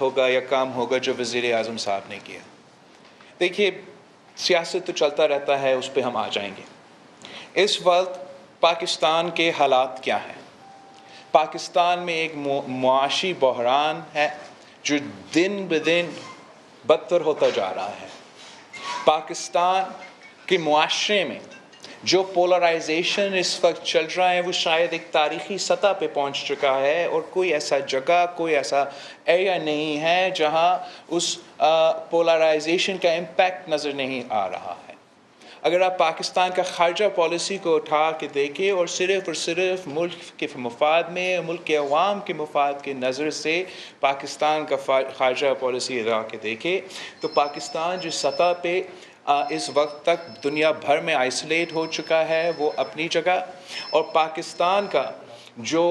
ہوگا یا کام ہوگا جو وزیر اعظم صاحب نے کیا. دیکھیے سیاست تو چلتا رہتا ہے، اس پہ ہم آ جائیں گے. اس وقت پاکستان کے حالات کیا ہیں؟ پاکستان میں ایک معاشی بحران ہے جو دن بدن بدتر ہوتا جا رہا ہے. پاکستان کے معاشرے میں جو پولرائزیشن اس وقت چل رہا ہے وہ شاید ایک تاریخی سطح پہ پہنچ چکا ہے، اور کوئی ایسا جگہ، کوئی ایسا ایریا نہیں ہے جہاں اس پولرائزیشن کا امپیکٹ نظر نہیں آ رہا ہے. اگر آپ پاکستان کا خارجہ پالیسی کو اٹھا کے دیکھیں اور صرف ملک کے مفاد میں، ملک کے عوام کے مفاد کے نظر سے پاکستان کا خارجہ پالیسی اٹھا کے دیکھیں، تو پاکستان جس سطح پہ اس وقت تک دنیا بھر میں آئسولیٹ ہو چکا ہے وہ اپنی جگہ، اور پاکستان کا جو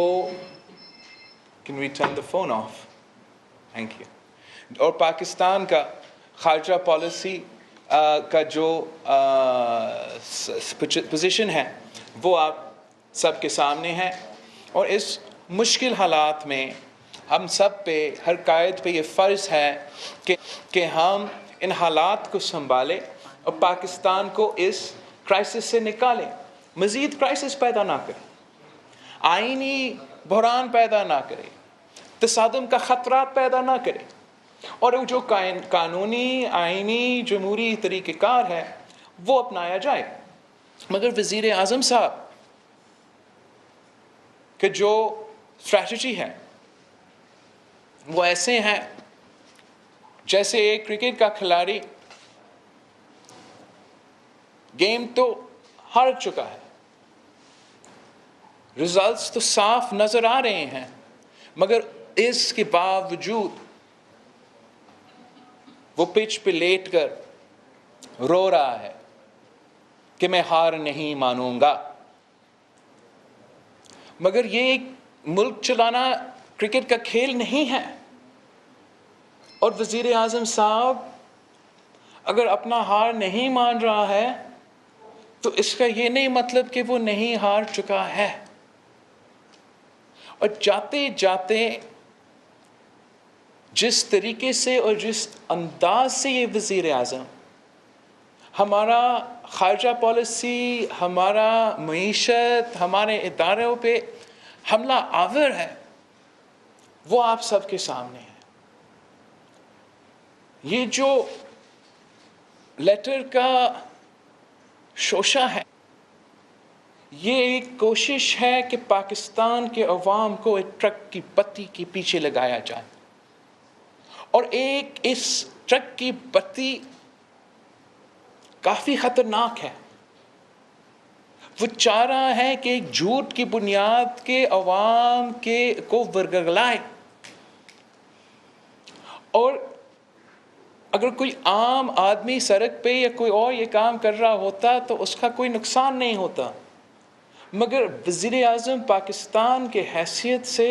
Can we turn the phone off? Thank you. اور پاکستان کا خارجہ پالیسی کا جو پوزیشن ہے وہ آپ سب کے سامنے ہے. اور اس مشکل حالات میں ہم سب پہ، ہر قائد پہ یہ فرض ہے کہ ہم ان حالات کو سنبھالیں اور پاکستان کو اس کرائسس سے نکالیں، مزید کرائسس پیدا نہ کریں، آئینی بحران پیدا نہ کریں، تصادم کا خطرات پیدا نہ کریں، اور جو قانونی آئینی جمہوری طریقہ کار ہے وہ اپنایا جائے. مگر وزیر اعظم صاحب کہ جو اسٹریٹجی ہے وہ ایسے ہیں جیسے ایک کرکٹ کا کھلاڑی گیم تو ہار چکا ہے، ریزلٹس تو صاف نظر آ رہے ہیں، مگر اس کے باوجود وہ پچ پہ لیٹ کر رو رہا ہے کہ میں ہار نہیں مانوں گا. مگر یہ ایک ملک چلانا کرکٹ کا کھیل نہیں ہے، اور وزیر اعظم صاحب اگر اپنا ہار نہیں مان رہا ہے تو اس کا یہ نہیں مطلب کہ وہ نہیں ہار چکا ہے. اور جاتے جاتے جس طریقے سے اور جس انداز سے یہ وزیر اعظم ہمارا خارجہ پالیسی، ہمارا معیشت، ہمارے اداروں پہ حملہ آور ہے، وہ آپ سب کے سامنے ہے. یہ جو لیٹر کا شوشہ ہے یہ ایک کوشش ہے کہ پاکستان کے عوام کو ایک ٹرک کی بتی کے پیچھے لگایا جائے، اور ایک اس ٹرک کی بتی کافی خطرناک ہے. وہ چاہ رہا ہے کہ ایک جھوٹ کی بنیاد کے عوام کو ورگلائے، اور اگر کوئی عام آدمی سڑک پہ یا کوئی اور یہ کام کر رہا ہوتا تو اس کا کوئی نقصان نہیں ہوتا، مگر وزیر اعظم پاکستان کے حیثیت سے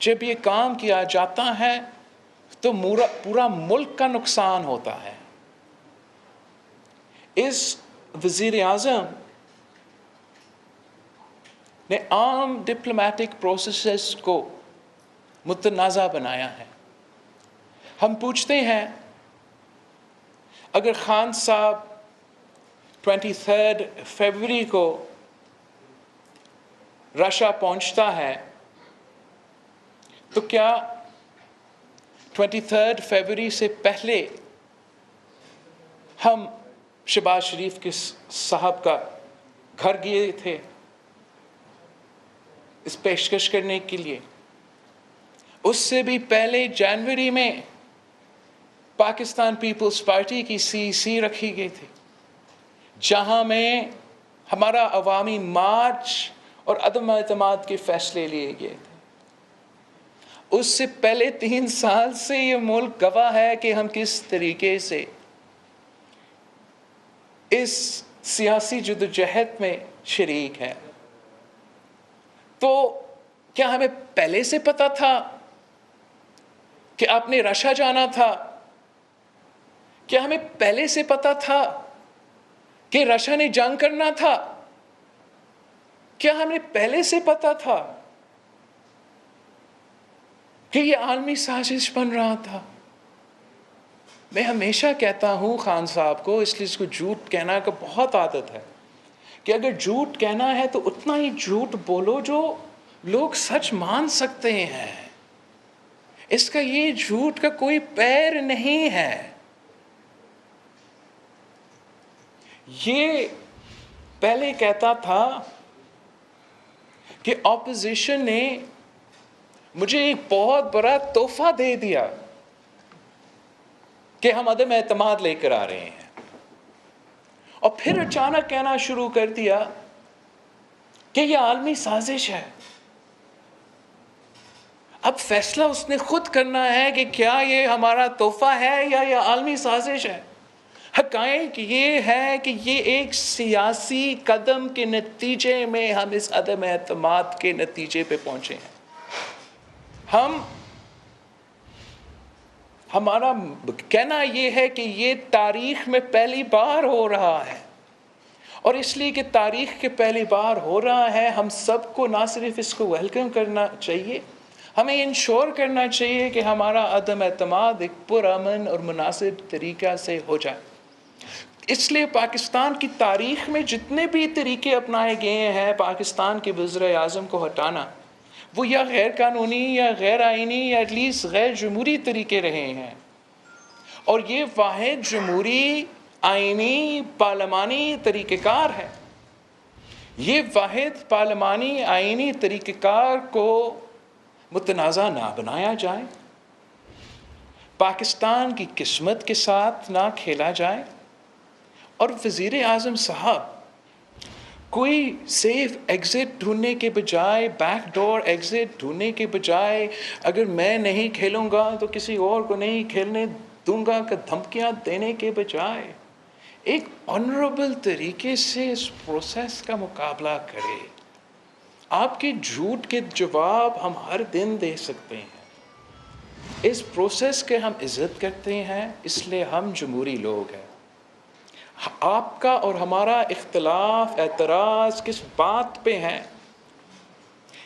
جب یہ کام کیا جاتا ہے تو پورا ملک کا نقصان ہوتا ہے. اس وزیر اعظم نے عام ڈپلومیٹک پروسیسز کو متنازع بنایا ہے. ہم پوچھتے ہیں اگر خان صاحب 23 فروری کو رشیا پہنچتا ہے تو کیا 23 فروری سے پہلے ہم شہباز شریف کے صاحب کا گھر گئے تھے اس پیشکش کرنے کے لیے؟ اس سے بھی پہلے جنوری میں پاکستان پیپلز پارٹی کی CEC رکھی گئی تھی جہاں میں ہمارا عوامی مارچ اور عدم اعتماد کے فیصلے لیے گئے تھے. اس سے پہلے 3 سال سے یہ ملک گواہ ہے کہ ہم کس طریقے سے اس سیاسی جدوجہد میں شریک ہیں. تو کیا ہمیں پہلے سے پتا تھا کہ آپ نے رشیا جانا تھا؟ کیا ہمیں پہلے سے پتا تھا کہ رشیا نے جنگ کرنا تھا؟ کیا ہمیں پہلے سے پتا تھا کہ یہ عالمی سازش بن رہا تھا. میں ہمیشہ کہتا ہوں خان صاحب کو، اس لیے اس کو جھوٹ کہنا کا بہت عادت ہے، کہ اگر جھوٹ کہنا ہے تو اتنا ہی جھوٹ بولو جو لوگ سچ مان سکتے ہیں. اس کا یہ جھوٹ کا کوئی پیر نہیں ہے. یہ پہلے کہتا تھا کہ اپوزیشن نے مجھے ایک بہت بڑا تحفہ دے دیا کہ ہم عدم اعتماد لے کر آ رہے ہیں، اور پھر اچانک کہنا شروع کر دیا کہ یہ عالمی سازش ہے. اب فیصلہ اس نے خود کرنا ہے کہ کیا یہ ہمارا تحفہ ہے یا یہ عالمی سازش ہے. حقائق یہ ہے کہ یہ ایک سیاسی قدم کے نتیجے میں ہم اس عدم اعتماد کے نتیجے پہ پہنچے ہیں. ہمارا کہنا یہ ہے کہ یہ تاریخ میں پہلی بار ہو رہا ہے، اور اس لیے کہ تاریخ کے پہلی بار ہو رہا ہے، ہم سب کو نہ صرف اس کو ویلکم کرنا چاہیے، ہمیں انشور کرنا چاہیے کہ ہمارا عدم اعتماد ایک پرامن اور مناسب طریقہ سے ہو جائے. اس لیے پاکستان کی تاریخ میں جتنے بھی طریقے اپنائے گئے ہیں پاکستان کے وزیر اعظم کو ہٹانا، وہ یا غیر قانونی یا غیر آئینی یا ایٹ لیسٹ غیر جمہوری طریقے رہے ہیں. اور یہ واحد جمہوری آئینی پارلیمانی طریقہ کار ہے. یہ واحد پارلیمانی آئینی طریقہ کار کو متنازع نہ بنایا جائے، پاکستان کی قسمت کے ساتھ نہ کھیلا جائے. اور وزیر اعظم صاحب کوئی سیف ایگزٹ ڈھونڈنے کے بجائے، بیک ڈور ایگزٹ ڈھونڈنے کے بجائے، اگر میں نہیں کھیلوں گا تو کسی اور کو نہیں کھیلنے دوں گا کا دھمکیاں دینے کے بجائے ایک آنریبل طریقے سے اس پروسیس کا مقابلہ کرے. آپ کے جھوٹ کے جواب ہم ہر دن دے سکتے ہیں. اس پروسیس کے ہم عزت کرتے ہیں، اس لیے ہم جمہوری لوگ ہیں. آپ کا اور ہمارا اختلاف، اعتراض کس بات پہ ہے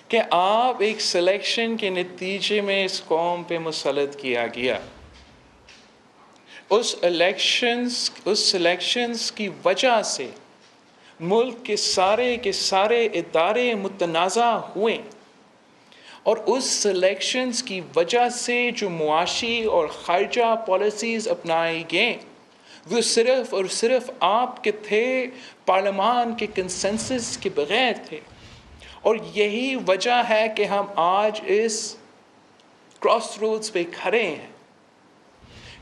کہ آپ ایک سلیکشن کے نتیجے میں اس قوم پہ مسلط کیا گیا. اس سلیکشنز کی وجہ سے ملک کے سارے ادارے متنازع ہوئے، اور اس سلیکشنز کی وجہ سے جو معاشی اور خارجہ پالیسیز اپنائی گئیں وہ صرف اور صرف آپ کے تھے، پارلیمان کے کنسنسس کے بغیر تھے. اور یہی وجہ ہے کہ ہم آج اس کراس روڈز پہ کھڑے ہیں.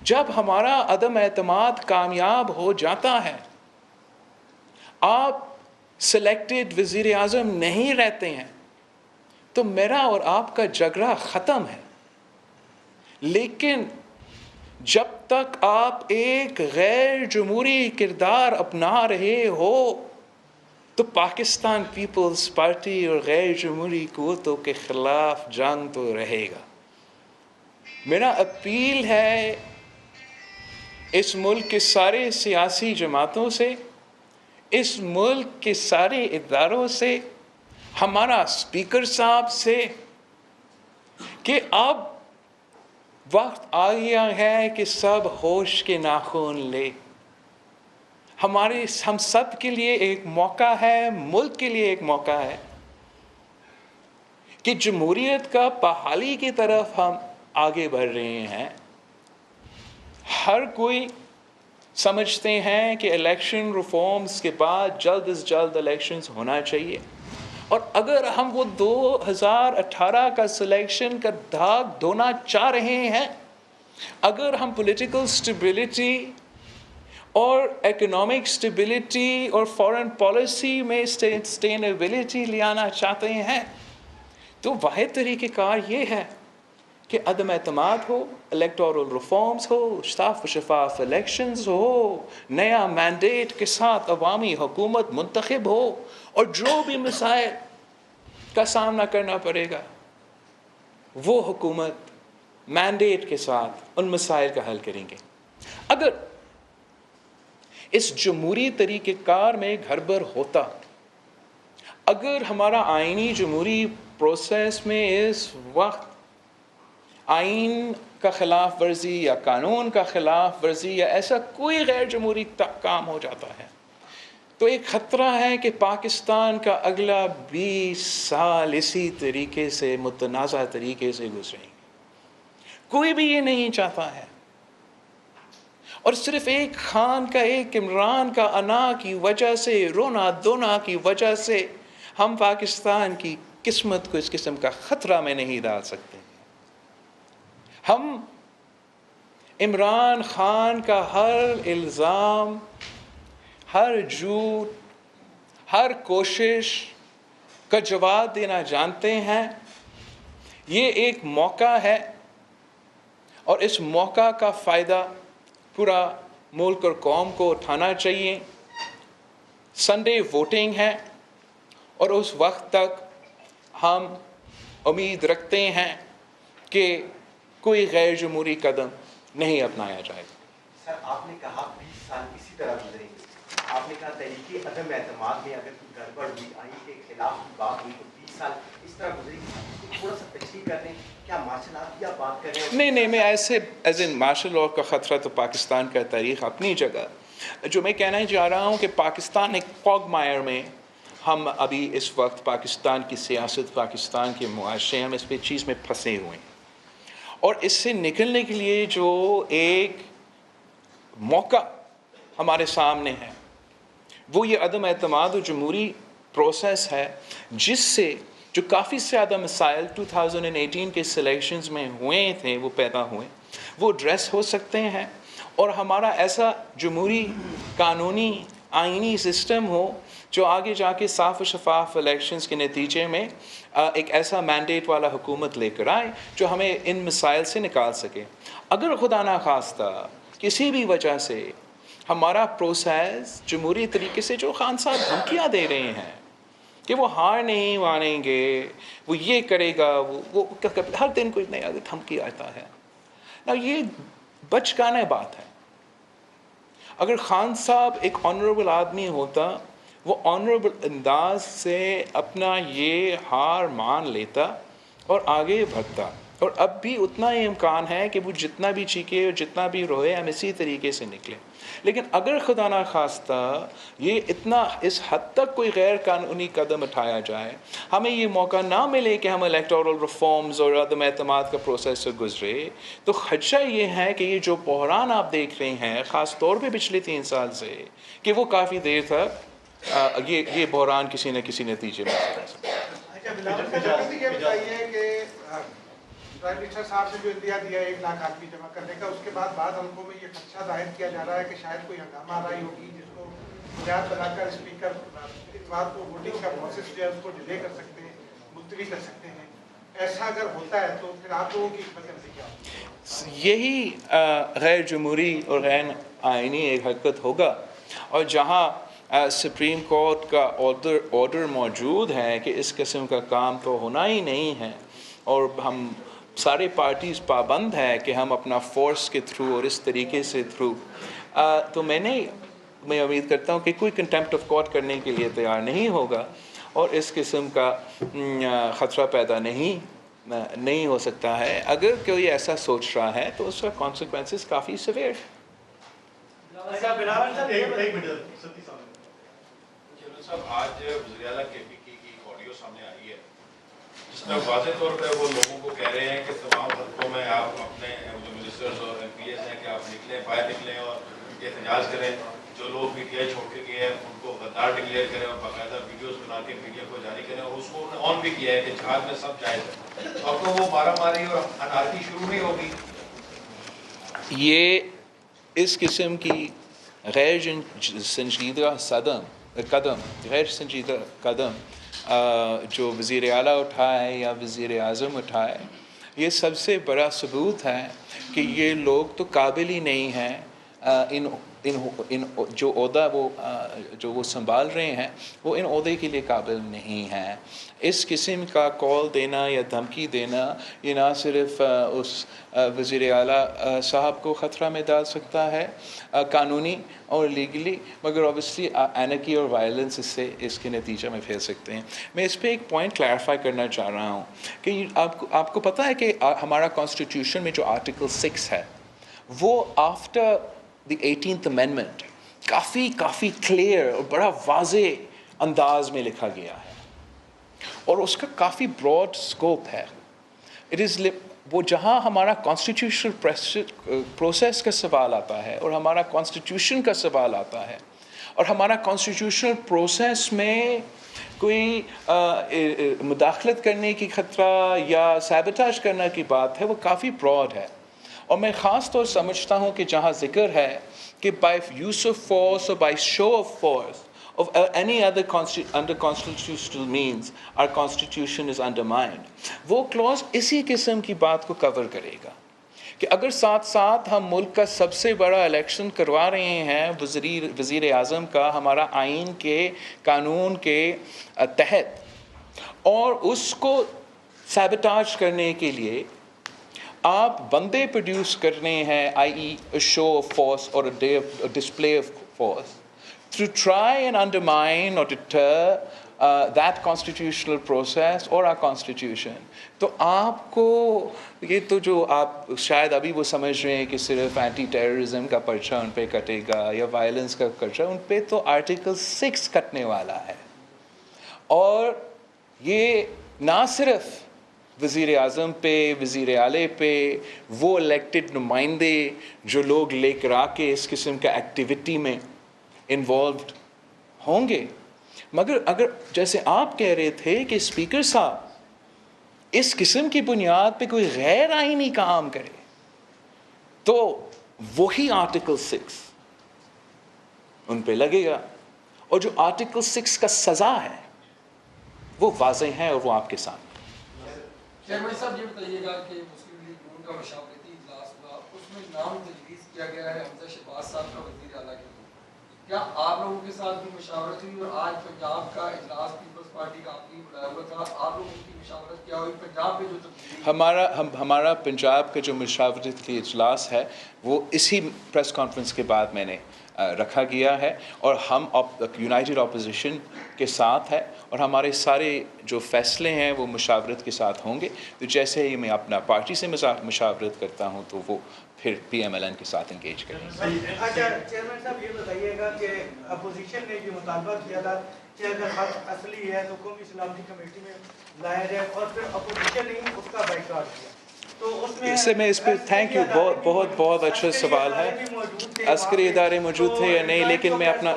جب ہمارا عدم اعتماد کامیاب ہو جاتا ہے، آپ سلیکٹڈ وزیر اعظم نہیں رہتے ہیں، تو میرا اور آپ کا جھگڑا ختم ہے. لیکن جب تک آپ ایک غیر جمہوری کردار اپنا رہے ہو تو پاکستان پیپلز پارٹی اور غیر جمہوری قوتوں کے خلاف جنگ تو رہے گا. میرا اپیل ہے اس ملک کے سارے سیاسی جماعتوں سے، اس ملک کے سارے اداروں سے، ہمارا اسپیکر صاحب سے، کہ اب وقت آ گیا ہے کہ سب ہوش کے ناخن لے. ہم سب کے لیے ایک موقع ہے، ملک کے لیے ایک موقع ہے کہ جمہوریت کا بحالی کی طرف ہم آگے بڑھ رہے ہیں. ہر کوئی سمجھتے ہیں کہ الیکشن ریفارمز کے بعد جلد از جلد الیکشنز ہونا چاہیے، اور اگر ہم وہ 2018 کا سلیکشن کا داغ دھونا چاہ رہے ہیں، اگر ہم پولیٹیکل سٹیبلٹی اور اکنامک سٹیبلٹی اور فارن پالیسی میں سسٹینیبلٹی لانا چاہتے ہیں، تو واحد طریقہ کار یہ ہے کہ عدم اعتماد ہو، الیکٹورل ریفارمز ہو، صاف و شفاف الیکشنز ہو، نیا مینڈیٹ کے ساتھ عوامی حکومت منتخب ہو، اور جو بھی مسائل کا سامنا کرنا پڑے گا وہ حکومت مینڈیٹ کے ساتھ ان مسائل کا حل کریں گے. اگر اس جمہوری طریقہ کار میں گڑبڑ ہوتا، اگر ہمارا آئینی جمہوری پروسیس میں اس وقت آئین کا خلاف ورزی یا قانون کا خلاف ورزی یا ایسا کوئی غیر جمہوری کام ہو جاتا ہے تو ایک خطرہ ہے کہ پاکستان کا اگلا 20 سال اسی طریقے سے متنازع طریقے سے گزریں گے. کوئی بھی یہ نہیں چاہتا ہے. اور صرف ایک خان کا، ایک عمران کا انا کی وجہ سے، رونا دھونا کی وجہ سے ہم پاکستان کی قسمت کو اس قسم کا خطرہ میں نہیں ڈال سکتے. ہم عمران خان کا ہر الزام، ہر جھوٹ، ہر کوشش کا جواب دینا جانتے ہیں. یہ ایک موقع ہے اور اس موقع کا فائدہ پورا ملک اور قوم کو اٹھانا چاہیے. سنڈے ووٹنگ ہے اور اس وقت تک ہم امید رکھتے ہیں کہ کوئی غیر جمہوری قدم نہیں اپنایا جائے گا. سر، آپ نے کہا 20 سال اسی طرح گزریں گے. آپ نے کہا تحریک عدم اعتماد میں اگر کوئی گڑبڑ ہوئی، آئین کے خلاف کی بات ہوئی تو 20 سال اس طرح گزریں گے. تھوڑا سا تشریح کر دیں، کیا مارشل آرٹ کی آپ بات کر رہے ہیں؟ نہیں، میں ایسے ایز ان مارشل لاء کا خطرہ تو پاکستان کا تاریخ اپنی جگہ. جو میں کہنا چاہ رہا ہوں کہ پاکستان ایک کوگمائر میں ہم ابھی اس وقت پاکستان کی سیاست، پاکستان کے معاشرے، ہم اس پہ چیز میں پھنسے ہوئے ہیں. اور اس سے نکلنے کے لیے جو ایک موقع ہمارے سامنے ہے وہ یہ عدم اعتماد و جمہوری پروسیس ہے، جس سے جو کافی زیادہ مسائل 2018 کے سلیکشنز میں ہوئے تھے وہ پیدا ہوئے، وہ ایڈریس ہو سکتے ہیں. اور ہمارا ایسا جمہوری قانونی آئینی سسٹم ہو جو آگے جا کے صاف و شفاف الیکشنز کے نتیجے میں ایک ایسا مینڈیٹ والا حکومت لے کر آئے جو ہمیں ان مسائل سے نکال سکے. اگر خدا نخواستہ کسی بھی وجہ سے ہمارا پروسیس جمہوری طریقے سے، جو خان صاحب دھمکیاں دے رہے ہیں کہ وہ ہار نہیں مانیں گے، وہ یہ کرے گا، وہ ہر دن کوئی نیا دھمکی آتا ہے. یہ بچگانہ بات ہے. اگر خان صاحب ایک آنریبل آدمی ہوتا، وہ آنریبل انداز سے اپنا یہ ہار مان لیتا اور آگے بڑھتا. اور اب بھی اتنا ہی امکان ہے کہ وہ جتنا بھی چیخے اور جتنا بھی روئے ہم اسی طریقے سے نکلیں. لیکن اگر خدا نخواستہ یہ اتنا اس حد تک کوئی غیر قانونی قدم اٹھایا جائے، ہمیں یہ موقع نہ ملے کہ ہم الیکٹورل ریفارمز اور عدم اعتماد کا پروسیس سے گزرے، تو خدشہ یہ ہے کہ یہ جو بحران آپ دیکھ رہے ہیں، خاص طور پہ پچھلے 3 سال سے، کہ وہ کافی دیر تک یہ بحران کسی نہ کسی نتیجے میں آ سکتا ہے. پرائم منسٹر صاحب نے جو اندیا دیا 1 لاکھ آدمی جمع کرنے کا، اس کے بعد بعض حلقوں میں یہ خدشہ ظاہر کیا جا رہا ہے کہ شاید کوئی ہنگامہ آرائی ہوگی جس کو بنیاد بنا کر اسپیکر اتوار کو ووٹنگ کا پروسیس جو ہے اس کو ڈیلے کر سکتے ہیں، ملتوی کر سکتے ہیں. ایسا اگر ہوتا ہے تو پھر آپ لوگوں کی حکمت عملی کیا ہوگی؟ یہی غیر جمہوری اور غیر آئینی ایک حرکت ہوگا. اور جہاں سپریم کورٹ کا آرڈر موجود ہے کہ اس قسم کا کام تو ہونا ہی نہیں ہے، اور ہم سارے پارٹیز پابند ہے کہ ہم اپنا فورس کے تھرو اور اس طریقے سے تھرو، تو میں امید کرتا ہوں کہ کوئی کنٹیمپٹ آف کورٹ کرنے کے لیے تیار نہیں ہوگا اور اس قسم کا خطرہ پیدا نہیں ہو سکتا ہے. اگر کوئی ایسا سوچ رہا ہے تو اس کا کانسیکوینسز کافی سیویئر. آج وزیر اعلیٰ کے پی کی آڈیو سامنے آئی ہے جس میں واضح طور پہ وہ لوگوں کو کہہ رہے ہیں کہ تمام حلقوں میں آپ اپنے جو منسٹرز اور ایم پی ایس ہیں کہ آپ نکلیں، باہر نکلیں اور احتجاج کریں. جو لوگ پی ٹی آئی چھوڑ کے گئے ہیں ان کو غدار ڈکلیئر کریں اور باقاعدہ ویڈیوز بنا کے میڈیا کو جاری کریں. اور اس کو انہوں نے آن بھی کیا ہے کہ جہاد میں سب جائز ہے. اب تو وہ مارا ماری اور انارکی شروع نہیں ہوگی. یہ اس قسم کی غیر سنجیدہ قدم جو وزیر اعلیٰ اٹھائے یا وزیر اعظم اٹھائے، یہ سب سے بڑا ثبوت ہے کہ یہ لوگ تو قابل ہی نہیں ہیں ان جو عہدہ جو وہ سنبھال رہے ہیں وہ ان عہدے کے لیے قابل نہیں ہیں. اس قسم کا کال دینا یا دھمکی دینا یہ نہ صرف اس وزیر اعلیٰ صاحب کو خطرہ میں ڈال سکتا ہے قانونی اور لیگلی، مگر اوبیسلی اینرکی اور وائلنس اس کے نتیجہ میں پھیل سکتے ہیں. میں اس پہ ایک پوائنٹ کلیریفائی کرنا چاہ رہا ہوں کہ آپ کو پتہ ہے کہ ہمارا کانسٹیٹیوشن میں جو آرٹیکل 6 ہے وہ after the 18th amendment coffee clear اور بڑا واضح انداز میں لکھا گیا ہے اور اس کا کافی براڈ اسکوپ ہے. وہ جہاں ہمارا کانسٹیٹیوشنل پروسیس کا سوال آتا ہے اور ہمارا کانسٹیٹیوشن کا سوال آتا ہے اور ہمارا کانسٹیٹیوشنل پروسیس میں کوئی مداخلت کرنے کی خطرہ یا سیبوٹاج کرنے کی بات ہے، وہ کافی براڈ ہے. اور میں خاص طور سمجھتا ہوں کہ جہاں ذکر ہے کہ بائی یوز آف فورس اور by show of force of any other under constitutional means our constitution is undermined، وہ clause اسی قسم کی بات کو کور کرے گا کہ اگر ساتھ ساتھ ہم ملک کا سب سے بڑا الیکشن کروا رہے ہیں وزیر اعظم کا ہمارا آئین کے قانون کے تحت، اور اس کو سیبوٹاج کرنے کے لیے آپ بندے پروڈیوس کرنے ہیں i.e. a show of force or a display of force to try and undermine or deter that constitutional process or our constitution. تو آپ کو یہ تو جو آپ شاید ابھی وہ سمجھ رہے ہیں کہ صرف اینٹی ٹیررزم کا پرچہ ان پہ کٹے گا یا وائلنس کا پرچہ، ان پہ تو آرٹیکل 6 کٹنے والا ہے. اور یہ نہ صرف وزیر اعظم پہ، وزیر اعلیٰ پہ، وہ الیکٹڈ نمائندے جو لوگ لے کر آ کے اس قسم کا ایکٹیویٹی میں انوالوڈ ہوں گے، مگر اگر جیسے آپ کہہ رہے تھے کہ اسپیکر صاحب اس قسم کی بنیاد پہ کوئی غیر آئینی کام کرے تو وہی آرٹیکل 6 ان پہ لگے گا، اور جو آرٹیکل 6 کا سزا ہے وہ واضح ہے اور وہ آپ کے سامنے. چیئرمین صاحب یہ بتائیے گا کہ مسلم لیگ نون کا مشاورتی اجلاس ہوا، اس میں نام تجویز کیا گیا ہے حمزہ شہباز صاحب کا وزیر اعلیٰ کے لیے. کیا آپ لوگوں کے ساتھ بھی مشاورت ہوئی؟ اور آج پنجاب کا اجلاس پیپلز پارٹی کا آپ نے بلایا ہوا تھا، آپ لوگوں کی مشاورت کیا ہوئی پنجاب میں جو تبدیلی؟ ہمارا پنجاب کا جو مشاورت کی اجلاس ہے وہ اسی پریس کانفرنس کے بعد میں نے رکھا گیا ہے، اور ہم یونائٹڈ اپوزیشن کے ساتھ ہے، اور ہمارے سارے جو فیصلے ہیں وہ مشاورت کے ساتھ ہوں گے. تو جیسے ہی میں اپنا پارٹی سے مشاورت کرتا ہوں تو وہ پھر پی ایم ایل این کے ساتھ انگیج کریں گے. اچھا چیئرمین صاحب یہ بتائیے گا کہ اپوزیشن نے یہ مطالبہ کیا تھا کہ اگر خط اصلی ہے تو قومی سلامتی کمیٹی میں لایا جائے، اور پھر اپوزیشن نے اس کا بائیکاٹ کیا. اس سے میں اس پہ تھینک یو، بہت اچھا سوال ہے. عسکری ادارے موجود تھے یا نہیں، لیکن میں اپنا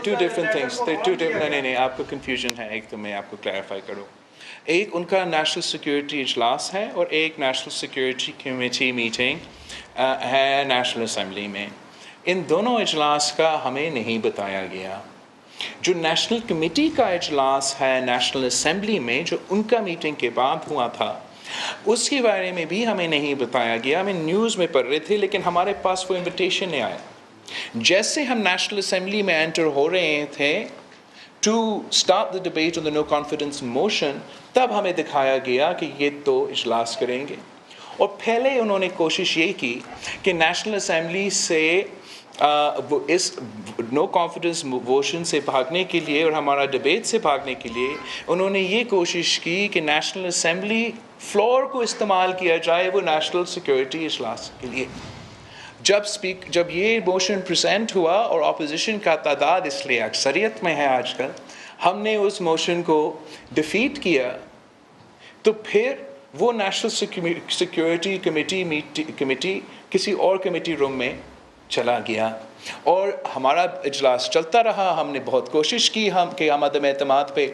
ٹو ڈفرنٹ تھنگس نہیں آپ کو کنفیوژن ہے. ایک تو میں آپ کو کلیریفائی کروں، ایک ان کا نیشنل سیکیورٹی اجلاس ہے اور ایک نیشنل سیکیورٹی کمیٹی میٹنگ ہے نیشنل اسمبلی میں. ان دونوں اجلاس کا ہمیں نہیں بتایا گیا. جو نیشنل کمیٹی کا اجلاس ہے نیشنل اسمبلی میں جو ان کا میٹنگ کے بعد ہوا تھا، اس کے بارے میں بھی ہمیں نہیں بتایا گیا. ہمیں نیوز میں پڑھ رہے تھے لیکن ہمارے پاس وہ انویٹیشن نہیں آیا. جیسے ہم نیشنل اسمبلی میں انٹر ہو رہے تھے to start the debate on the no confidence motion, تب ہمیں دکھایا گیا کہ یہ تو اجلاس کریں گے. اور پہلے انہوں نے کوشش یہ کی کہ نیشنل اسمبلی سے اس نو کانفیڈنس موشن سے بھاگنے کے لیے اور ہمارا ڈبیٹ سے بھاگنے کے لیے انہوں نے یہ کوشش کی کہ نیشنل اسمبلی فلور کو استعمال کیا جائے وہ نیشنل سیکیورٹی اجلاس کے لیے. جب یہ موشن پریزنٹ ہوا اور اپوزیشن کا تعداد اس لیے اکثریت میں ہے آج کل، ہم نے اس موشن کو ڈیفیٹ کیا، تو پھر وہ نیشنل سیکیورٹی کمیٹی کسی اور کمیٹی روم میں چلا گیا اور ہمارا اجلاس چلتا رہا. ہم نے بہت کوشش کی کہ ہم عدم اعتماد پہ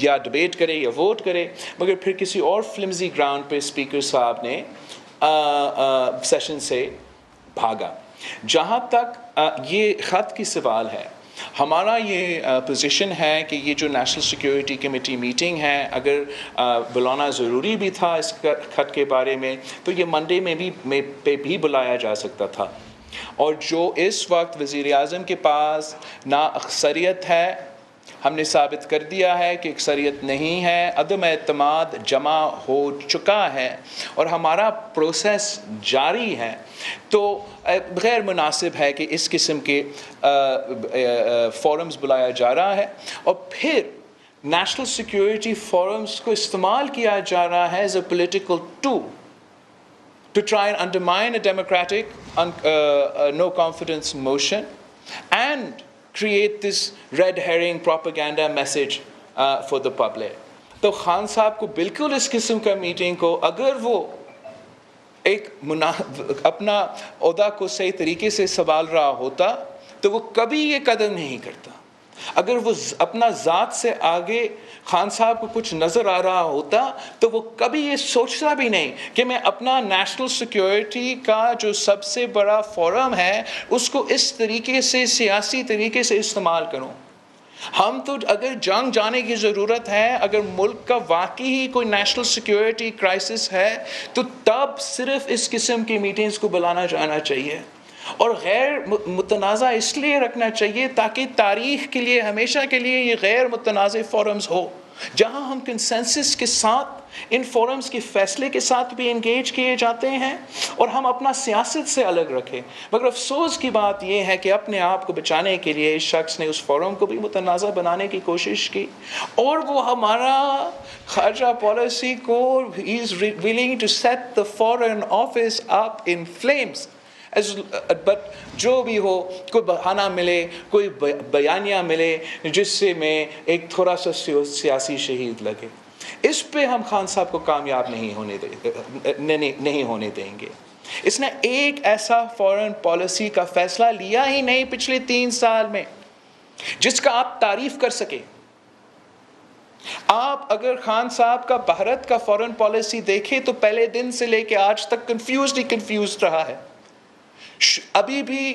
یا ڈبیٹ کرے یا ووٹ کرے، مگر پھر کسی اور فلمزی گراؤنڈ پہ اسپیکر صاحب نے سیشن سے بھاگا. جہاں تک یہ خط کی سوال ہے، ہمارا یہ پوزیشن ہے کہ یہ جو نیشنل سیکیورٹی کمیٹی میٹنگ ہے، اگر بلانا ضروری بھی تھا اس خط کے بارے میں، تو یہ منڈے پہ بھی بلایا جا سکتا تھا. اور جو اس وقت وزیر اعظم کے پاس نا اکثریت ہے، ہم نے ثابت کر دیا ہے کہ اکثریت نہیں ہے، عدم اعتماد جمع ہو چکا ہے اور ہمارا پروسیس جاری ہے، تو غیر مناسب ہے کہ اس قسم کے فورمز بلایا جا رہا ہے. اور پھر نیشنل سیکیورٹی فورمز کو استعمال کیا جا رہا ہے as a political tool to try and undermine a democratic no confidence motion and create this red herring propaganda message for the public. تو خان صاحب کو بالکل اس قسم کا میٹنگ کو اگر وہ ایک اپنا عہدہ کو صحیح طریقے سے سنبھال رہا ہوتا تو وہ کبھی یہ قدم نہیں کرتا. اگر وہ اپنا ذات سے آگے خان صاحب کو کچھ نظر آ رہا ہوتا تو وہ کبھی یہ سوچتا بھی نہیں کہ میں اپنا نیشنل سیکیورٹی کا جو سب سے بڑا فورم ہے اس کو اس طریقے سے سیاسی طریقے سے استعمال کروں. ہم تو اگر جنگ جانے کی ضرورت ہے، اگر ملک کا واقعی ہی کوئی نیشنل سیکیورٹی کرائسس ہے تو تب صرف اس قسم کی میٹنگز کو بلانا جانا چاہیے اور غیر متنازع اس لیے رکھنا چاہیے تاکہ تاریخ کے لیے ہمیشہ کے لیے یہ غیر متنازع فورمز ہو جہاں ہم کنسنسس کے ساتھ ان فورمز کے فیصلے کے ساتھ بھی انگیج کیے جاتے ہیں اور ہم اپنا سیاست سے الگ رکھیں. مگر افسوس کی بات یہ ہے کہ اپنے آپ کو بچانے کے لیے اس شخص نے اس فورم کو بھی متنازع بنانے کی کوشش کی اور وہ ہمارا خارجہ پالیسی کو he is willing to set the foreign office up in flames. But جو بھی ہو، کوئی بہانہ ملے، کوئی بیانیہ ملے جس سے میں ایک تھوڑا سا سیاسی شہید لگے، اس پہ ہم خان صاحب کو کامیاب نہیں ہونے دیں گے. اس نے ایک ایسا فورن پالیسی کا فیصلہ لیا ہی نہیں پچھلے 3 سال میں جس کا آپ تعریف کر سکے. آپ اگر خان صاحب کا بھارت کا فورن پالیسی دیکھیں تو پہلے دن سے لے کے آج تک کنفیوزڈ رہا ہے. ابھی بھی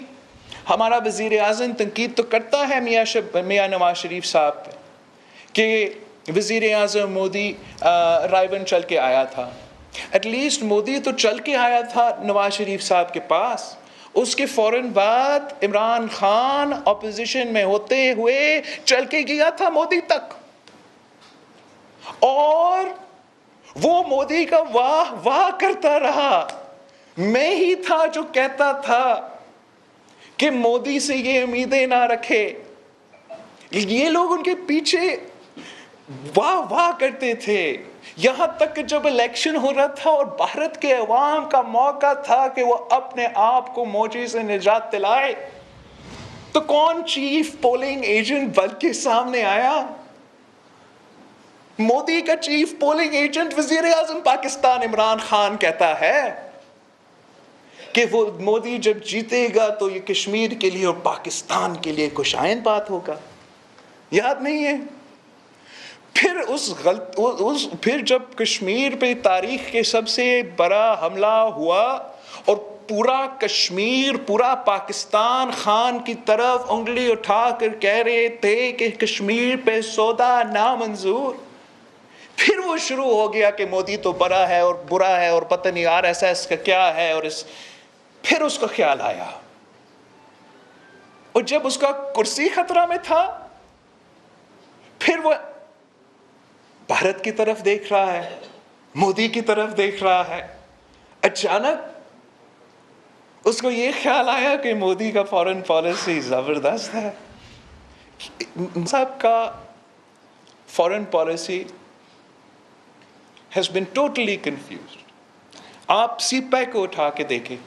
ہمارا وزیر اعظم تنقید تو کرتا ہے میاں نواز شریف صاحب پہ کہ وزیر اعظم مودی رائے بن چل کے آیا تھا. ایٹ لیسٹ مودی تو چل کے آیا تھا نواز شریف صاحب کے پاس، اس کے فوراً بعد عمران خان اپوزیشن میں ہوتے ہوئے چل کے گیا تھا مودی تک، اور وہ مودی کا واہ واہ کرتا رہا. میں ہی تھا جو کہتا تھا کہ مودی سے یہ امیدیں نہ رکھے. یہ لوگ ان کے پیچھے واہ واہ کرتے تھے، یہاں تک کہ جب الیکشن ہو رہا تھا اور بھارت کے عوام کا موقع تھا کہ وہ اپنے آپ کو موجی سے نجات دلائے تو کون چیف پولنگ ایجنٹ بن کے سامنے آیا؟ مودی کا چیف پولنگ ایجنٹ وزیر اعظم پاکستان عمران خان کہتا ہے کہ وہ مودی جب جیتے گا تو یہ کشمیر کے لیے اور پاکستان کے لیے خوشائند بات ہوگا. یاد نہیں ہے؟ پھر جب کشمیر پہ تاریخ کے سب سے بڑا حملہ ہوا اور پورا کشمیر، پورا پاکستان خان کی طرف انگلی اٹھا کر کہہ رہے تھے کہ کشمیر پہ سودا نامنظور، پھر وہ شروع ہو گیا کہ مودی تو بڑا ہے اور برا ہے اور پتہ نہیں RSS کا کیا ہے، اور پھر اس کا خیال آیا، اور جب اس کا کرسی خطرہ میں تھا پھر وہ بھارت کی طرف دیکھ رہا ہے، مودی کی طرف دیکھ رہا ہے. اچانک اس کو یہ خیال آیا کہ مودی کا فارن پالیسی زبردست ہے. صاحب کا foreign policy has been totally confused. آپ سی پیک کو اٹھا کے دیکھیں.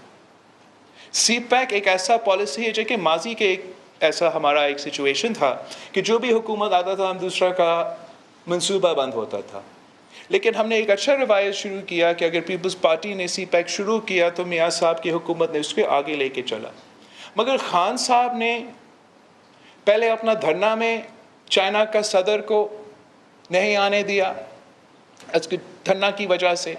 سی پیک ایک ایسا پالیسی ہے جو کہ ماضی کے ایسا ہمارا ایک سچویشن تھا کہ جو بھی حکومت آتا تھا ہم دوسرا کا منصوبہ بند ہوتا تھا. لیکن ہم نے ایک اچھا روایت شروع کیا کہ اگر پیپلز پارٹی نے سی پیک شروع کیا تو میاں صاحب کی حکومت نے اس کے آگے لے کے چلا. مگر خان صاحب نے پہلے اپنا دھرنا میں چائنا کا صدر کو نہیں آنے دیا اس کے دھرنا کی وجہ سے.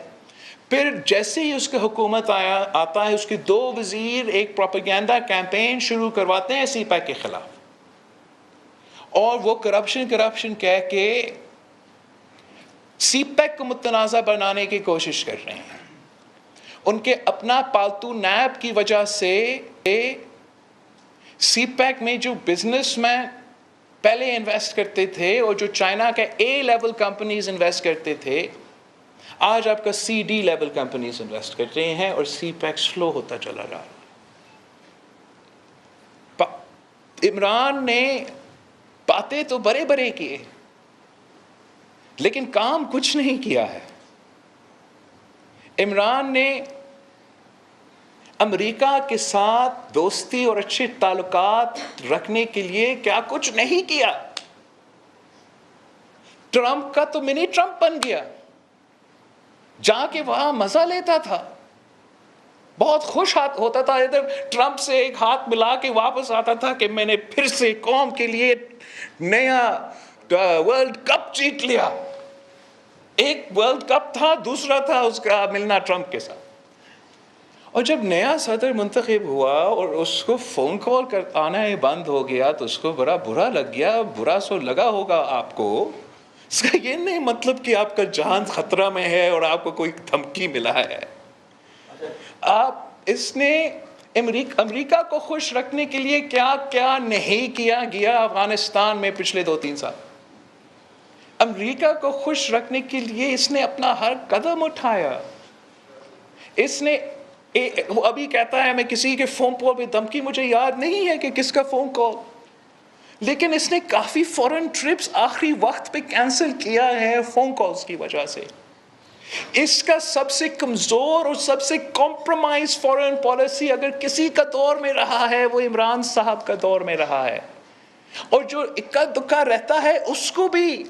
پھر جیسے ہی اس کی حکومت آتا ہے اس کے 2 وزیر ایک پروپیگنڈا کیمپین شروع کرواتے ہیں سی پیک کے خلاف. اور وہ کرپشن کہہ کے سی پیک کو متنازع بنانے کی کوشش کر رہے ہیں. ان کے اپنا پالتو نیب کی وجہ سے سی پیک میں جو بزنس مین پہلے انویسٹ کرتے تھے اور جو چائنا کے اے لیول کمپنیز انویسٹ کرتے تھے, آج آپ کا C D level companies invest کر رہے ہیں اور سی پیک سلو ہوتا چلا رہا ہے. عمران نے باتیں تو بڑے بڑے کیے لیکن کام کچھ نہیں کیا ہے. عمران نے امریکہ کے ساتھ دوستی اور اچھے تعلقات رکھنے کے لیے کیا کچھ نہیں کیا. ٹرمپ کا تو منی ٹرمپ بن گیا, جا کے وہاں مزہ لیتا تھا, بہت خوش ہوتا تھا, ادھر ٹرمپ سے ایک ہاتھ ملا کے واپس آتا تھا کہ میں نے پھر سے قوم کے لیے نیا ورلڈ کپ جیت لیا. ایک ورلڈ کپ تھا, دوسرا تھا اس کا ملنا ٹرمپ کے ساتھ. اور جب نیا صدر منتخب ہوا اور اس کو فون کال آنا ہی بند ہو گیا تو اس کو بڑا برا لگ گیا. برا سو لگا ہوگا آپ کو. اس کا یہ نہیں مطلب کہ آپ کا جان خطرہ میں ہے اور آپ کو کوئی دھمکی ملا ہے. اس نے امریکہ کو خوش رکھنے کے لیے کیا کیا نہیں کیا گیا افغانستان میں پچھلے 2-3 سال. امریکہ کو خوش رکھنے کے لیے اس نے اپنا ہر قدم اٹھایا. اس نے وہ ابھی کہتا ہے میں کسی کے فون کال پہ دھمکی, مجھے یاد نہیں ہے کہ کس کا فون کال, لیکن اس نے کافی فورن ٹرپس آخری وقت پہ کینسل کیا ہے فون کالز کی وجہ سے. اس کا سب سے کمزور اور سب سے کمپرومائز فورن پالیسی اگر کسی کا دور میں رہا ہے وہ عمران صاحب کا دور میں رہا ہے. اور جو اکا دکا رہتا ہے اس کو بھی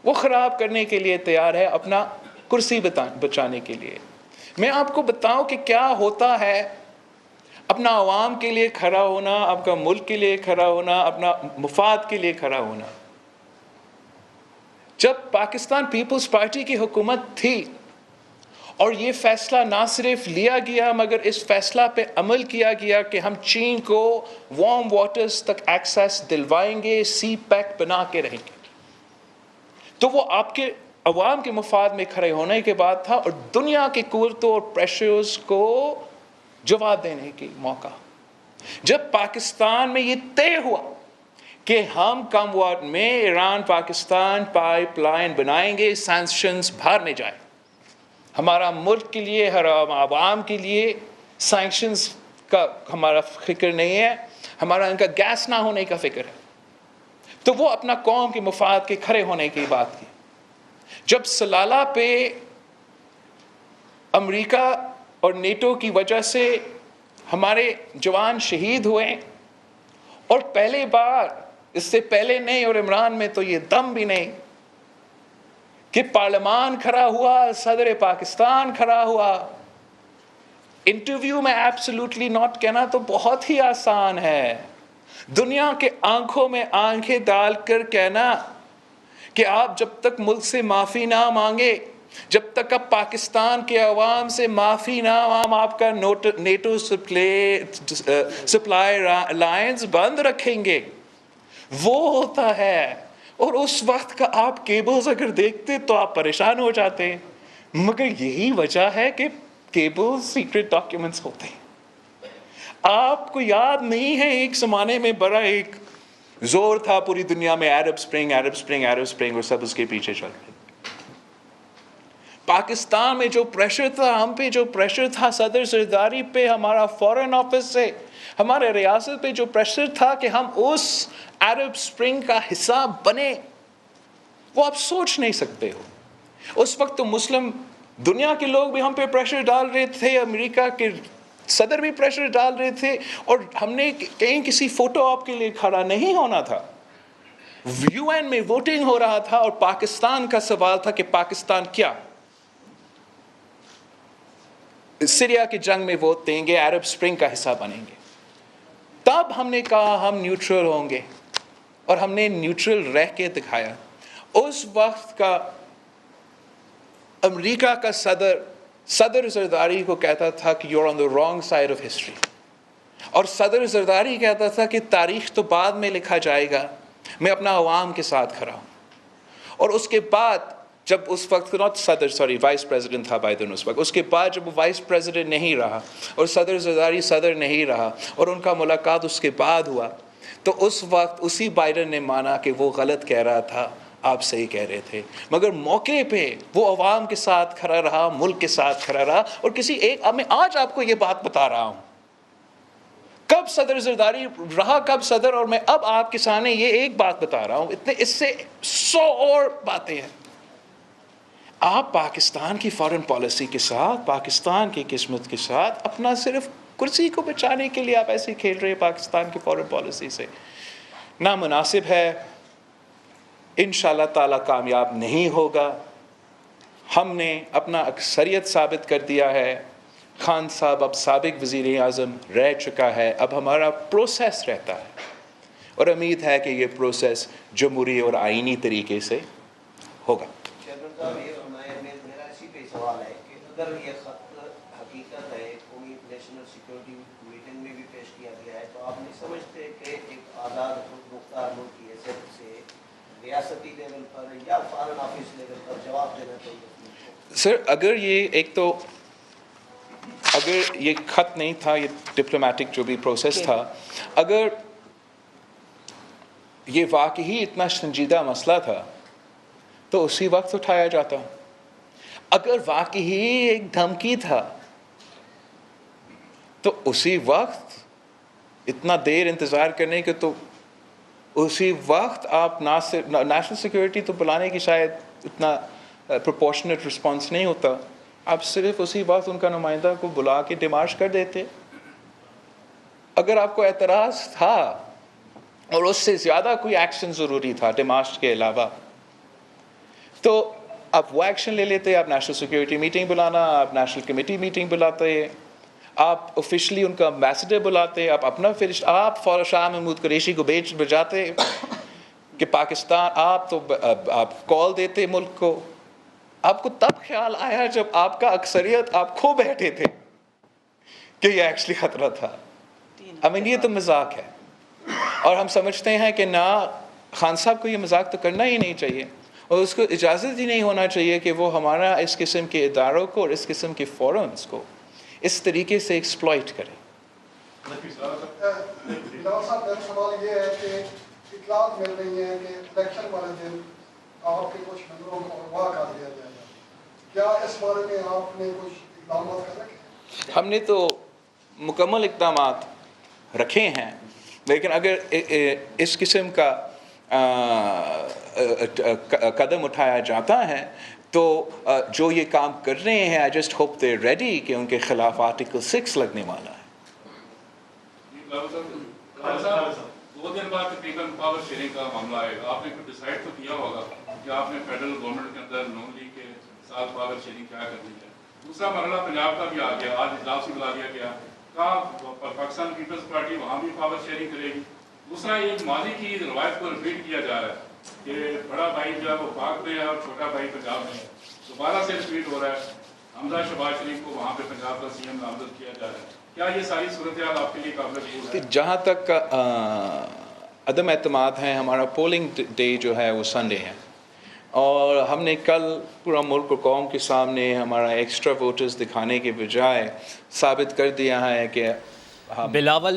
وہ خراب کرنے کے لیے تیار ہے اپنا کرسی بچانے کے لیے. میں آپ کو بتاؤں کہ کیا ہوتا ہے اپنا عوام کے لیے کھڑا ہونا, آپ کا ملک کے لیے کھڑا ہونا, اپنا مفاد کے لیے کھڑا ہونا. جب پاکستان پیپلز پارٹی کی حکومت تھی اور یہ فیصلہ نہ صرف لیا گیا مگر اس فیصلہ پہ عمل کیا گیا کہ ہم چین کو وارم واٹرز تک ایکسیس دلوائیں گے, سی پیک بنا کے رہیں گے, تو وہ آپ کے عوام کے مفاد میں کھڑے ہونے کے بعد تھا اور دنیا کے قوتوں اور پریشرز کو جواب دینے کی موقع. جب پاکستان میں یہ طے ہوا کہ ہم کم وقت میں ایران پاکستان پائپ لائن بنائیں گے, سینکشنز باہر نہیں جائیں, ہمارا ملک کے لیے ہر عوام کے لیے سینکشنز کا ہمارا فکر نہیں ہے, ہمارا ان کا گیس نہ ہونے کا فکر ہے, تو وہ اپنا قوم کے مفاد کے کھڑے ہونے کی بات کی. جب سلالہ پہ امریکہ اور نیٹو کی وجہ سے ہمارے جوان شہید ہوئے اور پہلی بار, اس سے پہلے نہیں اور عمران میں تو یہ دم بھی نہیں کہ پارلیمان کھڑا ہوا, صدر پاکستان کھڑا ہوا. انٹرویو میں ایبسلیوٹلی ناٹ کہنا تو بہت ہی آسان ہے, دنیا کے آنکھوں میں آنکھیں ڈال کر کہنا کہ آپ جب تک ملک سے معافی نہ مانگے, جب تک آپ پاکستان کے عوام سے معافی نہ آپ کا نیٹو سپلائی لائنز بند رکھیں گے, وہ ہوتا ہے. اور اس وقت کا آپ کیبلز اگر دیکھتے تو آپ پریشان ہو جاتے, مگر یہی وجہ ہے کہ کیبلز سیکرٹ ڈاکیومنٹس ہوتے ہیں. آپ کو یاد نہیں ہے ایک زمانے میں بڑا ایک زور تھا پوری دنیا میں, عرب سپرنگ اور سب اس کے پیچھے چل رہے. پاکستان میں جو پریشر تھا, ہم پہ جو پریشر تھا صدر زرداری پہ, ہمارا فورن آفس سے, ہمارے ریاست پہ جو پریشر تھا کہ ہم اس عرب سپرنگ کا حصہ بنے, وہ آپ سوچ نہیں سکتے ہو. اس وقت تو مسلم دنیا کے لوگ بھی ہم پہ پریشر ڈال رہے تھے, امریکہ کے صدر بھی پریشر ڈال رہے تھے, اور ہم نے کہیں کسی فوٹو آپ کے لیے کھڑا نہیں ہونا تھا. UN میں ووٹنگ ہو رہا تھا اور پاکستان کا سوال تھا کہ پاکستان کیا سیریا کی جنگ میں ووٹ دیں گے, عرب سپرنگ کا حصہ بنیں گے. تب ہم نے کہا ہم نیوٹرل ہوں گے, اور ہم نے نیوٹرل رہ کے دکھایا. اس وقت کا امریکہ کا صدر زرداری کو کہتا تھا کہ you are on the wrong side of history. اور صدر زرداری کہتا تھا کہ تاریخ تو بعد میں لکھا جائے گا، میں اپنا عوام کے ساتھ کھڑا ہوں. اور اس کے بعد جب اس وقت وائس پریزیڈنٹ تھا بائیڈن اس کے بعد جب وہ وائس پریزیڈنٹ نہیں رہا اور صدر زرداری صدر نہیں رہا اور ان کا ملاقات اس کے بعد ہوا، تو اس وقت اسی بائیڈن نے مانا کہ وہ غلط کہہ رہا تھا، آپ صحیح کہہ رہے تھے. مگر موقع پہ وہ عوام کے ساتھ کھڑا رہا، ملک کے ساتھ کھڑا رہا. اور میں آج آپ کو یہ بات بتا رہا ہوں، کب صدر زرداری رہا، کب صدر، اور میں اب آپ کے سامنے یہ ایک بات بتا رہا ہوں. اس سے 100 اور باتیں ہیں. آپ پاکستان کی فارن پالیسی کے ساتھ، پاکستان کی قسمت کے ساتھ، اپنا صرف کرسی کو بچانے کے لیے آپ ایسے کھیل رہے ہیں پاکستان کی فارن پالیسی سے. نامناسب ہے، انشاءاللہ تعالیٰ کامیاب نہیں ہوگا. ہم نے اپنا اکثریت ثابت کر دیا ہے. خان صاحب اب سابق وزیر اعظم رہ چکا ہے، اب ہمارا پروسیس رہتا ہے اور امید ہے کہ یہ پروسیس جمہوری اور آئینی طریقے سے ہوگا. چیئرمین صاحب، میرا اسی پہ سوال ہے کہ اگر یہ خط حقیقت ہے، قومی نیشنل سیکورٹی میٹنگ میں بھی پیش کیا گیا ہے، تو آپ نہیں سمجھتے کہ ایک آزاد خود مختار ملک کی حیثیت سے ریاستی لیول پر یا فارن آفس لیول پر جواب دینا چاہیے؟ سر، اگر یہ خط نہیں تھا، یہ ڈپلومیٹک جو بھی پروسیس تھا، اگر یہ واقعی اتنا سنجیدہ مسئلہ تھا تو اسی وقت اٹھایا جاتا. اگر واقعی ایک دھمکی تھا تو اسی وقت، اتنا دیر انتظار کرنے کے تو اسی وقت آپ نہ صرف نیشنل سیکورٹی تو بلانے کی شاید اتنا پروپورشنیٹ رسپانس نہیں ہوتا، آپ صرف اسی وقت ان کا نمائندہ کو بلا کے ڈیمارش کر دیتے. اگر آپ کو اعتراض تھا اور اس سے زیادہ کوئی ایکشن ضروری تھا ڈیمارش کے علاوہ، تو آپ وہ ایکشن لے لیتے. آپ نیشنل سیکورٹی میٹنگ بلانا، آپ نیشنل کمیٹی میٹنگ بلاتے، آپ آفیشلی ان کا ایمبیسڈر بلاتے، آپ فوراً شاہ محمود قریشی کو بھیجاتے کہ پاکستان، آپ کال دیتے ملک کو. آپ کو تب خیال آیا جب آپ کا اکثریت آپ کھو بیٹھے تھے کہ یہ ایکچولی خطرہ تھا. یہ تو مذاق ہے، اور ہم سمجھتے ہیں کہ نہ، خان صاحب کو یہ مذاق تو کرنا ہی نہیں چاہیے اور اس کو اجازت ہی نہیں ہونا چاہیے کہ وہ ہمارا اس قسم کے اداروں کو اور اس قسم کے فورمز کو اس طریقے سے ایکسپلائٹ کرے. صاحب، میرا سوال یہ ہے کہ اطلاعات مل رہی ہیں کہ الیکشن والے دن آپ کے کچھ ممبروں کو اغوا کر دیا جائے گا. کیا اس بارے میں آپ نے کچھ اقدامات کر رکھے؟ ہم نے تو مکمل اقدامات رکھے ہیں، لیکن اگر اس قسم کا قدم اٹھایا جاتا ہے تو جو یہ کام کر رہے ہیں، I just hope they ready کہ ان کے خلاف آرٹیکل 6 لگنے والا ہے. 2 دن بعد تقریباً پاور شیئرنگ کا معاملہ آئے گا. آپ نے کچھ ڈیسائیڈ تو کیا ہوگا کہ آپ نے فیڈرل گورنمنٹ کے اندر نون لیگ کے ساتھ پاور شیئرنگ کیا کرنی ہے. دوسرا مرحلہ پنجاب کا بھی آ گیا، آج اجلاس بھی بلا دیا گیا. کہاں پاکستان پیپلز پارٹی وہاں بھی پاور شیئرنگ کرے گی. دوسرا، ایک ماضی کی روایت کو ریپیٹ کیا جا رہا ہے کہ بڑا بھائی جو ہے وہ پاک میں ہے اور چھوٹا بھائی پنجاب میں ہے. دوبارہ سے ریپیٹ ہو رہا ہے. حمزہ شہباز شریف کو وہاں پہ پنجاب کا سی ایم نامزد کیا جا رہا ہے. کیا یہ ساری صورتحال آپ کے لیے قابل قبول ہے؟ جہاں تک عدم اعتماد ہے، ہمارا پولنگ ڈے جو ہے وہ سنڈے ہے، اور ہم نے کل پورا ملک اور قوم کے سامنے ہمارا ایکسٹرا ووٹرز دکھانے کے بجائے ثابت کر دیا ہے کہ بلاول